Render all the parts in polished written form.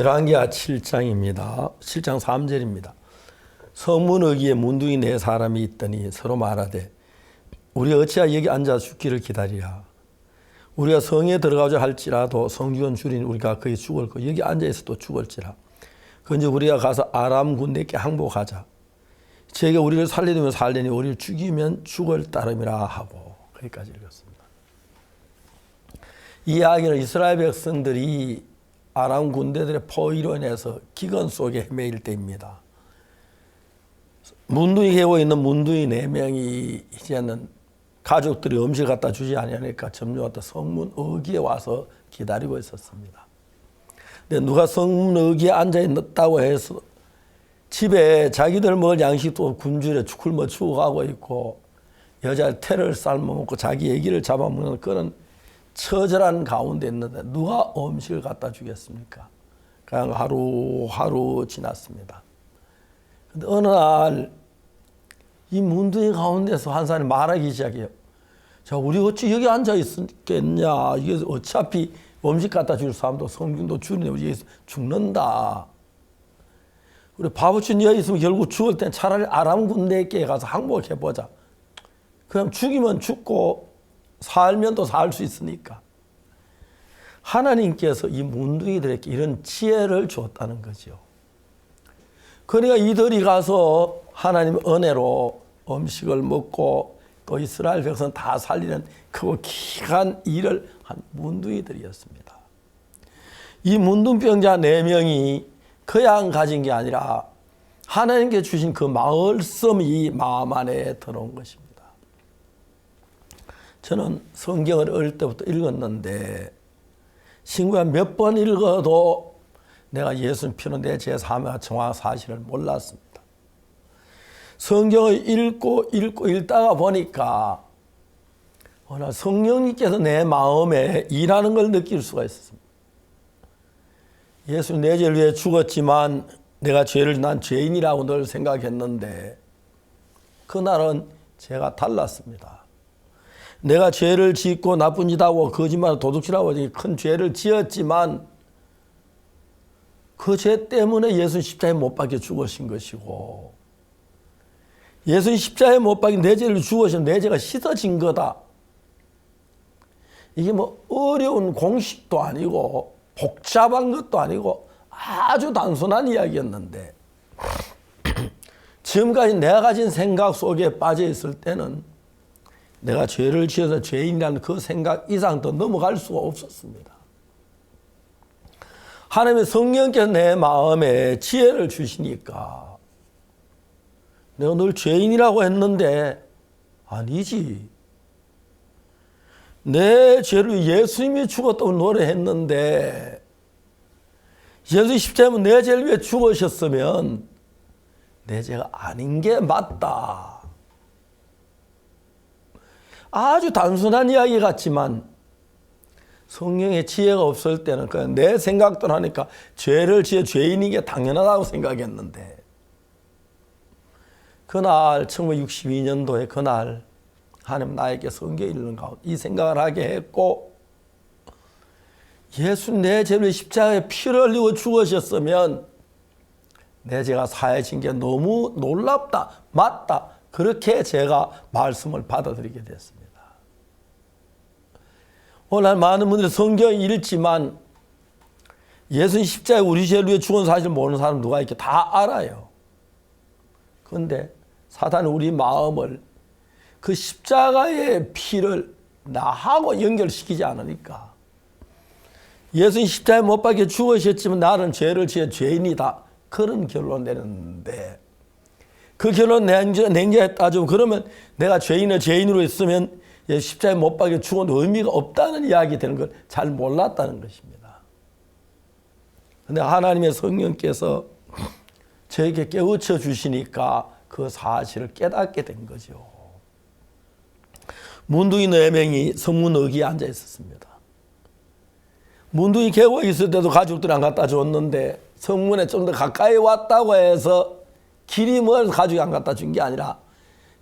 열왕기하 7장입니다. 7장 3절입니다. 성문어기에 문둥이 네 사람이 있더니 서로 말하되 우리 어찌하여 여기 앉아 죽기를 기다리랴. 우리가 성에 들어가자 할지라도 성중은 줄이니 우리가 거기 죽을 거 여기 앉아 있어도 죽을지라. 그런데 우리가 가서 아람 군대께 항복하자. 제가 우리를 살리면 살리니 우리를 죽이면 죽을 따름이라 하고. 거기까지 읽었습니다. 이 이야기는 이스라엘 백성들이 아람 군대들의 포위로 인해서 기근 속에 헤매일 때입니다. 문둥이 개고 있는 문둥이 4명이 이제는 가족들이 음식을 갖다 주지 않으니까 점령했다 성문 어기에 와서 기다리고 있었습니다. 근데 누가 성문 어기에 앉아 있다고 해서 집에 자기들 먹을 양식도 굶주려 굶어 죽어가고 있고 여자 테를 삶아먹고 자기 애기를 잡아먹는 그런 처절한 가운데 있는데 누가 음식을 갖다 주겠습니까? 그냥 하루 지났습니다. 근데 어느 날 이 문둥이 가운데서 한 사람이 말하기 시작해요. 자, 우리 어찌 여기 앉아 있겠냐? 이게 어차피 음식 갖다 줄 사람도 성균도 주는데 우리 죽는다. 우리 바보친 여기 있으면 결국 죽을 땐 차라리 아람 군대께 가서 항복해보자. 그럼 죽이면 죽고 살면 또 살 수 있으니까. 하나님께서 이 문둥이들에게 이런 지혜를 주었다는 거죠. 그러니까 이들이 가서 하나님 은혜로 음식을 먹고 또 이스라엘 백성 다 살리는 크고 기간 일을 한 문둥이들이었습니다. 이 문둥병자 4명이 그냥 가진 게 아니라 하나님께 주신 그 말씀이 마음 안에 들어온 것입니다. 저는 성경을 어릴 때부터 읽었는데 친구가 몇 번 읽어도 내가 예수님 피는 내 제3의 정확한 사실을 몰랐습니다. 성경을 읽다가 보니까 오늘 성령님께서 내 마음에 일하는 걸 느낄 수가 있었습니다. 예수님 내 죄를 위해 죽었지만 내가 난 죄인이라고 늘 생각했는데 그날은 제가 달랐습니다. 내가 죄를 짓고 나쁜 짓하고 거짓말 도둑질하고 큰 죄를 지었지만 그 죄 때문에 예수님 십자가에 못 박혀 죽으신 것이고 예수님 십자가에 못 박혀 내 죄를 죽으신 내 죄가 씻어진 거다. 이게 뭐 어려운 공식도 아니고 복잡한 것도 아니고 아주 단순한 이야기였는데 지금까지 내가 가진 생각 속에 빠져 있을 때는 내가 죄를 지어서 죄인이라는 그 생각 이상 더 넘어갈 수가 없었습니다. 하나님의 성령께서 내 마음에 지혜를 주시니까 내가 늘 죄인이라고 했는데 아니지. 내 죄를 예수님이 죽었다고 노래했는데 예수님 십자가에 내 죄를 위해 죽으셨으면 내 죄가 아닌 게 맞다. 아주 단순한 이야기 같지만 성령의 지혜가 없을 때는 그냥 내 생각대로 하니까 죄를 지어 죄인인 게 당연하다고 생각했는데 그날 1962년도에 그날 하나님 나에게 성경 읽는 가운데 이 생각을 하게 했고 예수 내 죄를 십자가에 피를 흘리고 죽으셨으면 내 죄가 사해진 게 너무 놀랍다. 맞다. 그렇게 제가 말씀을 받아들이게 됐습니다. 오늘 많은 분들이 성경 읽지만 예수님 십자가에 우리 죄를 위해 죽은 사실 모르는 사람 누가 있게 다 알아요. 그런데 사탄이 우리 마음을 그 십자가의 피를 나하고 연결시키지 않으니까 예수님 십자가에 못 박혀 죽으셨지만 나는 죄를 지어 죄인이다. 그런 결론 내렸는데 그 결론 냉정하게 따지면 그러면 내가 죄인으로 있으면 십자가에 못 박혀 죽은 의미가 없다는 이야기 되는 걸 잘 몰랐다는 것입니다. 그런데 하나님의 성령께서 저에게 깨우쳐 주시니까 그 사실을 깨닫게 된 거죠. 문둥이 4명이 성문 어기에 앉아 있었습니다. 문둥이 개고 있을 때도 가족들이 안 갖다 줬는데 성문에 좀 더 가까이 왔다고 해서 길이 멀어서 가족이 안 갖다 준 게 아니라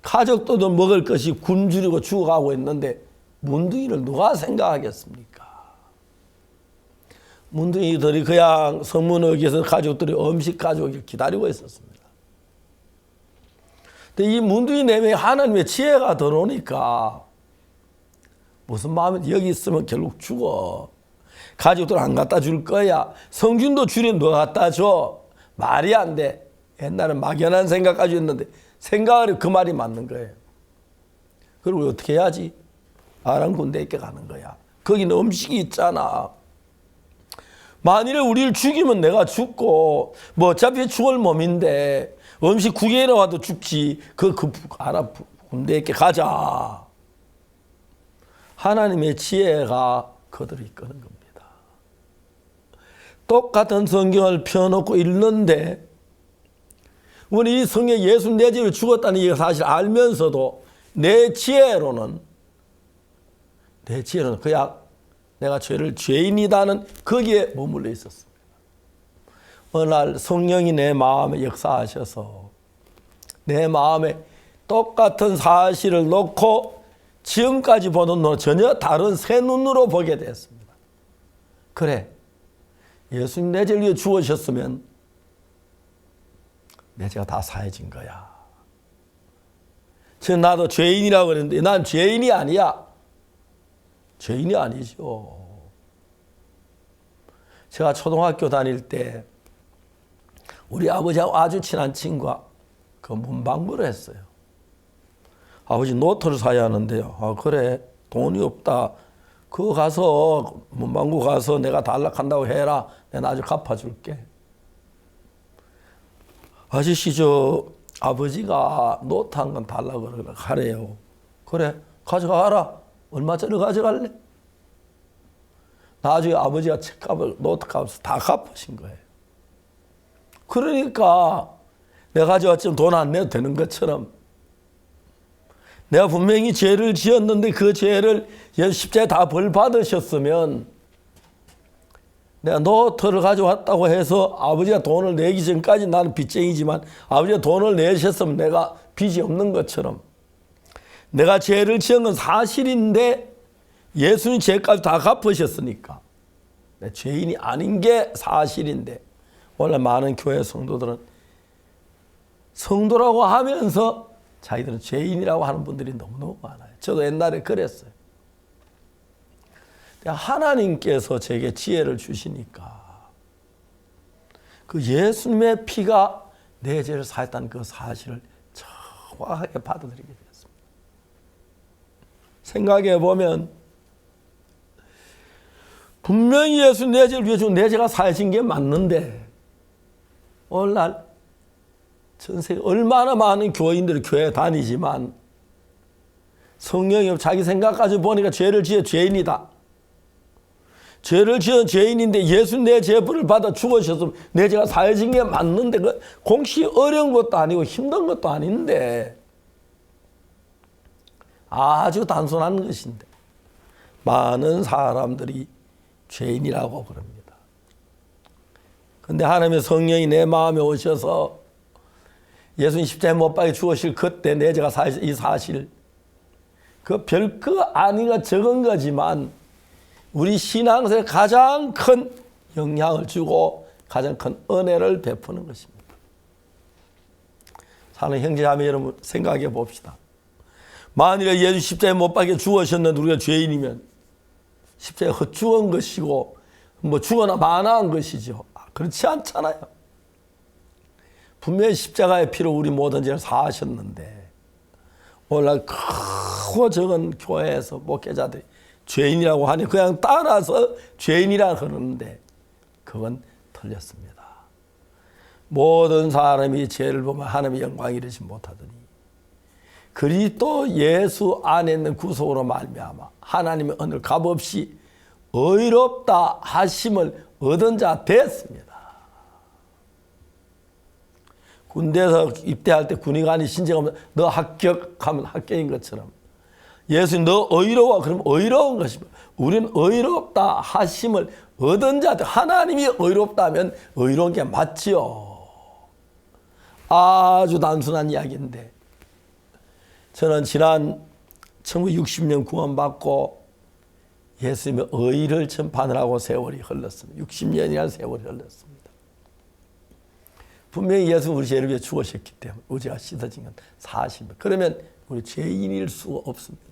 가족도 먹을 것이 굶주리고 죽어가고 있는데 문둥이를 누가 생각하겠습니까? 문둥이들이 그냥 성문역에서 가족들이 음식 가족을 기다리고 있었습니다. 근데 이 문둥이 4명이 하나님의 지혜가 들어오니까 무슨 마음이 여기 있으면 결국 죽어. 가족들 안 갖다 줄 거야. 성준도 주님 너 갖다 줘. 말이 안 돼. 옛날엔 막연한 생각 가지고 있는데 생각을 그 말이 맞는 거예요. 그리고 어떻게 해야지? 아람 군대에 가는 거야. 거기는 음식이 있잖아. 만일에 우리를 죽이면 내가 죽고 뭐 어차피 죽을 몸인데 음식 9개나 와도 죽지. 그 아람 군대에 가자. 하나님의 지혜가 그들을 이끄는 겁니다. 똑같은 성경을 펴놓고 읽는데 우리 이 성경에 예수 내 집에 죽었다는 이 사실 알면서도 내 지혜로는 그냥 내가 죄인이다는 거기에 머물러 있었습니다. 어느 날 성령이 내 마음에 역사하셔서 내 마음에 똑같은 사실을 놓고 지금까지 보는 눈 전혀 다른 새 눈으로 보게 되었습니다. 그래, 예수님 내 죄를 위해 죽으셨으면 내 죄가 다 사해진 거야. 지금 나도 죄인이라고 그랬는데 난 죄인이 아니야. 죄인이 아니죠. 제가 초등학교 다닐 때 우리 아버지하고 아주 친한 친구가 그 문방구를 했어요. 아버지 노트를 사야 하는데요. 아, 그래, 돈이 없다. 그거 가서 문방구 가서 내가 달락한다고 해라. 내가 나중에 갚아줄게. 아저씨 아버지가 노트 한 건 달라고 하래요. 그래, 가져가라. 얼마짜리 가져갈래? 나중에 아버지가 책값을 노트값을 다 갚으신 거예요. 그러니까 내가 가져왔지만 돈 안 내도 되는 것처럼 내가 분명히 죄를 지었는데 그 죄를 십자가에 다 벌 받으셨으면 내가 노트를 가져왔다고 해서 아버지가 돈을 내기 전까지 나는 빚쟁이지만 아버지가 돈을 내셨으면 내가 빚이 없는 것처럼 내가 죄를 지은 건 사실인데 예수님 죄까지 다 갚으셨으니까 내 죄인이 아닌 게 사실인데 원래 많은 교회 성도들은 성도라고 하면서 자기들은 죄인이라고 하는 분들이 너무너무 많아요. 저도 옛날에 그랬어요. 하나님께서 제게 지혜를 주시니까 그 예수님의 피가 내 죄를 사했다는 그 사실을 정확하게 받아들이게 되었습니다. 생각해 보면 분명히 예수 내 죄를 위해 주고 내 죄가 사해진 게 맞는데 오늘날 전 세계 얼마나 많은 교인들이 교회 다니지만 성령이 자기 생각까지 보니까 죄를 지어 죄인이다. 죄를 지은 죄인인데 예수 내 죄를 받아 죽으셨으면 내 죄가 사해진 게 맞는데 그 공식이 어려운 것도 아니고 힘든 것도 아닌데 아주 단순한 것인데 많은 사람들이 죄인이라고 그럽니다. 그런데 하나님의 성령이 내 마음에 오셔서 예수님 십자가에 못 박혀 죽으실 그때 내 죄가 사해진 이 사실 그 별거 아니가 적은 거지만 우리 신앙생활에 가장 큰 영향을 주고 가장 큰 은혜를 베푸는 것입니다. 사는 형제자매 여러분 생각해 봅시다. 만일에 예수 십자가에 못 박혀 죽으셨는데 우리가 죄인이면 십자가에 헛죽은 것이고 뭐 죽어나 마나한 것이죠. 그렇지 않잖아요. 분명히 십자가의 피로 우리 모든 죄를 사하셨는데 오늘날 크고 적은 교회에서 목회자들이 죄인이라고 하니 그냥 따라서 죄인이라 그러는데 그건 틀렸습니다. 모든 사람이 죄를 보면 하나님의 영광이 이르지 못하더니 그리스도 예수 안에 있는 구속으로 말미암아 하나님의 은혜를 값없이 의롭다 하심을 얻은 자 됐습니다. 군대에서 입대할 때 군의관이 신청하면 너 합격하면 합격인 것처럼 예수님 너 의로워 그럼 의로운 것입니다. 우리는 의롭다 하심을 얻은 자 하나님이 의롭다면 의로운 게 맞지요. 아주 단순한 이야기인데 저는 지난 1960년 구원받고 예수님의 의를 전파하느라고 세월이 흘렀습니다. 60년이라는 세월이 흘렀습니다. 분명히 예수는 우리 죄를 위해 죽으셨기 때문에 우리가 씻어진 건 사실입니다. 그러면 우리 죄인일 수가 없습니다.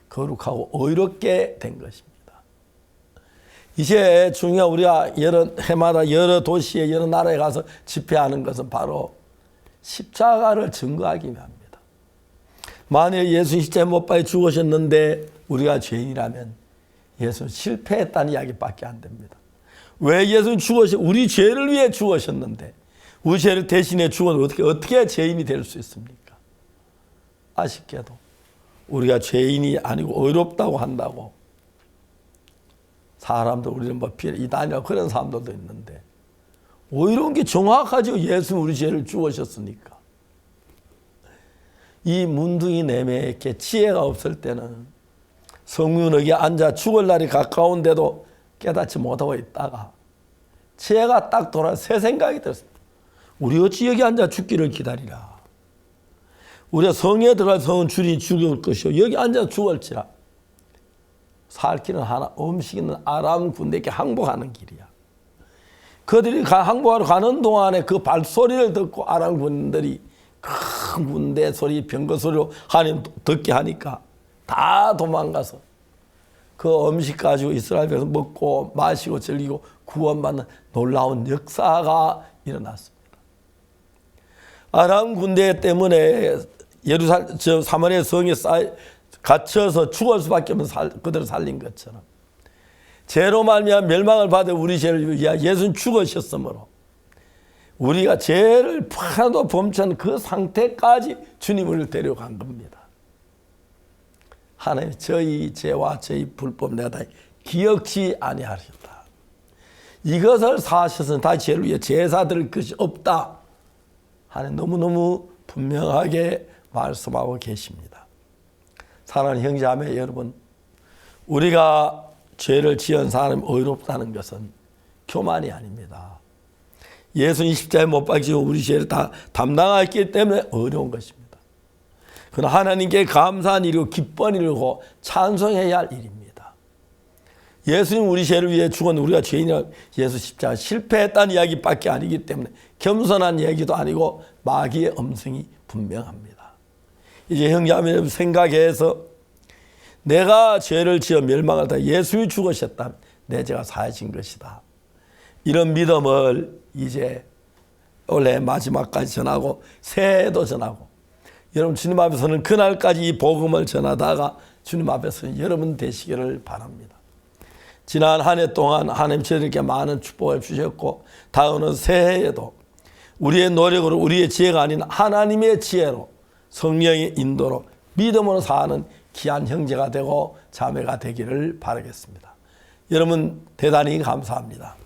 거룩하고 의롭게 된 것입니다. 이제 중요한 우리가 여러 해마다 여러 도시에 여러 나라에 가서 집회하는 것은 바로 십자가를 증거하기 위함입니다. 만일 예수님 십자가에 못 박혀 죽으셨는데 우리가 죄인이라면 예수는 실패했다는 이야기밖에 안 됩니다. 왜 예수는 우리 죄를 위해 죽으셨는데 우리 죄를 대신해 죽었는데 어떻게 죄인이 될 수 있습니까? 아쉽게도 우리가 죄인이 아니고 의롭다고 한다고 사람들 우리는 뭐 이단이라고 그런 사람들도 있는데 의로운 게 정확하죠. 예수는 우리 죄를 죽으셨으니까. 이 문둥이 내매에게 지혜가 없을 때는 성문역에 앉아 죽을 날이 가까운데도 깨닫지 못하고 있다가 지혜가 딱 돌아 새 생각이 들었습니다. 우리 어찌 여기 앉아 죽기를 기다리라. 우리가 성에 들어갈 성은 주님 죽일 것이요 여기 앉아 죽을지라. 살 길은 하나, 음식 있는 아람 군대에게 항복하는 길이야. 그들이 항복하러 가는 동안에 그 발소리를 듣고 아람 군들이 큰 군대 소리, 병거 소리로 하나님 듣게 하니까 다 도망가서 그 음식 가지고 이스라엘에서 먹고 마시고 즐기고 구원받는 놀라운 역사가 일어났습니다. 아람 군대 때문에 사마리아 성에 갇혀서 죽을 수밖에 없는 그들을 살린 것처럼 죄로 말미암아 멸망을 받아 우리 죄를 위하여 예수는 죽으셨으므로 우리가 죄를 하나도 범천 그 상태까지 주님을 데려간 겁니다. 하나님 저희 죄와 저희 불법 내가 다 기억지 아니하셨다. 이것을 사셔서 다 죄를 위해 제사 드릴 것이 없다. 하나님 너무너무 분명하게 말씀하고 계십니다. 사랑하는 형제자매 여러분, 우리가 죄를 지은 사람이 의롭다는 것은 교만이 아닙니다. 예수님 십자가에 못 박히시고 우리 죄를 다 담당했기 때문에 어려운 것입니다. 그러나 하나님께 감사한 일이고 기쁜 일이고 찬송해야 할 일입니다. 예수님 우리 죄를 위해 죽은 우리가 죄인이라 예수 십자가 실패했다는 이야기밖에 아니기 때문에 겸손한 얘기도 아니고 마귀의 음성이 분명합니다. 이제 형제자매 여러분 생각해서 내가 죄를 지어 멸망을 다 예수님이 죽으셨다면 내 죄가 사해진 것이다. 이런 믿음을 이제 올해 마지막까지 전하고 새해에도 전하고 여러분 주님 앞에서는 그날까지 이 복음을 전하다가 주님 앞에서 여러분 되시기를 바랍니다. 지난 한 해 동안 하나님 저에게 많은 축복을 주셨고 다음은 새해에도 우리의 노력으로 우리의 지혜가 아닌 하나님의 지혜로 성령의 인도로 믿음으로 사는 귀한 형제가 되고 자매가 되기를 바라겠습니다. 여러분 대단히 감사합니다.